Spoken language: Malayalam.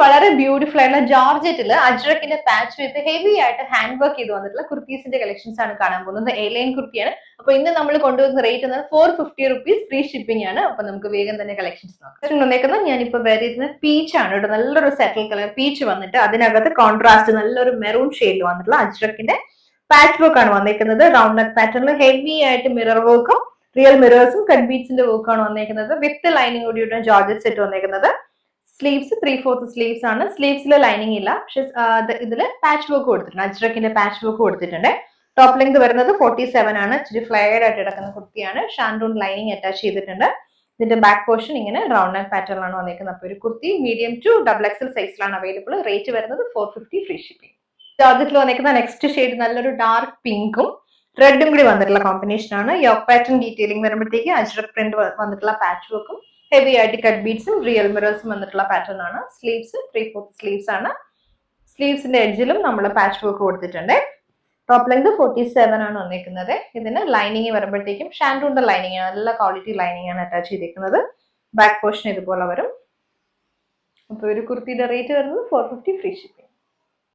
വളരെ ബ്യൂട്ടിഫുൾ ആയിട്ടുള്ള ജോർജറ്റില് അജ്രക്കിന്റെ പാച്ച് വിത്ത് ഹെവി ആയിട്ട് ഹാൻഡ് വർക്ക് ചെയ്ത് വന്നിട്ടുള്ള കുർത്തീസിന്റെ കളക്ഷൻസ് ആണ് കാണാൻ പോകുന്നത്. എലൈൻ കുർത്തിയാണ്. അപ്പൊ ഇന്ന് നമ്മൾ കൊണ്ടുവന്ന റേറ്റ് എന്നത് 450 റുപ്പീസ്, ഫ്രീ ഷിപ്പിംഗ് ആണ്. അപ്പൊ നമുക്ക് വേഗം തന്നെ കളക്ഷൻസ് നോക്കാം. വന്നേക്കുന്നത് ഞാനിപ്പോ വേറെ പീച്ച് ആണ് ഇവിടെ, നല്ലൊരു സെറ്റിൽ കളർ പീച്ച് വന്നിട്ട് അതിനകത്ത് കോൺട്രാസ്റ്റ് നല്ലൊരു മെറൂൺ ഷെയ്ഡിൽ വന്നിട്ടുള്ള അജ്രക്കിന്റെ പാച്ച് വർക്ക് ആണ് വന്നേക്കുന്നത്. റൗണ്ട് നെക്ക് പാറ്റേണിൽ ഹെവി ആയിട്ട് മിറർ വർക്കും റിയൽ മിറേഴ്സും കട്ട് ബീഡ്സിന്റെ വർക്കാണ് വന്നേക്കുന്നത്. വിത്ത് ലൈനിങ് കൂടിയുള്ള ജോർജറ്റ് സെറ്റ് വന്നേക്കുന്നത്. സ്ലീവ്സ് 3/4 സ്ലീവ്സ് ആണ്. സ്ലീവ്സിൽ ലൈനിങ് ഇല്ല, പക്ഷെ ഇതില് പാച്ച് വർക്ക് കൊടുത്തിട്ടുണ്ട്. അജ്രക്കിന്റെ പാച്ച് വർക്ക് കൊടുത്തിട്ടുണ്ട്. ടോപ്പ് ലെങ്ത് വരുന്നത് 47 ആണ്. ഇച്ചിരി ഫ്ലെയർഡ് ആയിട്ട് കിടക്കുന്ന കുർത്തിയാണ്. ഷാൻഡൂൺ ലൈനിങ് അറ്റാച്ച് ചെയ്തിട്ടുണ്ട്. ഇതിന്റെ ബാക്ക് പോർഷൻ ഇങ്ങനെ റൗണ്ട് നെക്ക് പാറ്റേണിലാണ് വന്നേക്കുന്നത്. അപ്പോൾ ഒരു കുർത്തി മീഡിയം ടു XXL സൈസിലാണ് അവൈലബിൾ. റേറ്റ് വരുന്നത് 450, ഫ്രീ ഷിപ്പിംഗ്. ജോർജറ്റിൽ വന്നേക്കുന്ന നെക്സ്റ്റ് ഷെയ്ഡ് നല്ലൊരു ഡാർക്ക് പിങ്കും റെഡും കൂടി വന്നിട്ടുള്ള കോമ്പിനേഷൻ ആണ്. യോക്ക് പാറ്റേൺ ഡീറ്റെയിലിംഗ് വരുമ്പോഴത്തേക്ക് അജ്രക് പ്രിന്റ് വന്നിട്ടുള്ള പാച്ച് വർക്കും ഹെവി ആയിട്ട് കട്ട് ബീഡ്സും റിയൽ മിറേഴ്സും വന്നിട്ടുള്ള പാറ്റേൺ ആണ്. സ്ലീവ്സ് 3/4 സ്ലീവ്സ് ആണ്. സ്ലീവ്സിന്റെ എഡ്ജിലും നമ്മൾ പാച്ച് വർക്ക് കൊടുത്തിട്ടുണ്ട്. ടോപ്പ് ലെങ്ത് 47 ആണ് വന്നിരിക്കുന്നത്. ഇതിന് ലൈനിങ് വരുമ്പോഴത്തേക്കും ഷാൻഡൂണിന്റെ ലൈനിങ് ആണ്, നല്ല ക്വാളിറ്റി ലൈനിങ് ആണ് അറ്റാച്ച് ചെയ്തിരിക്കുന്നത്. ബാക്ക് പോർഷൻ ഇതുപോലെ വരും. അപ്പൊ ഒരു കുർത്തിയുടെ റേറ്റ് വരുന്നത് 450, ഫ്രീ ഷിപ്പിംഗ്.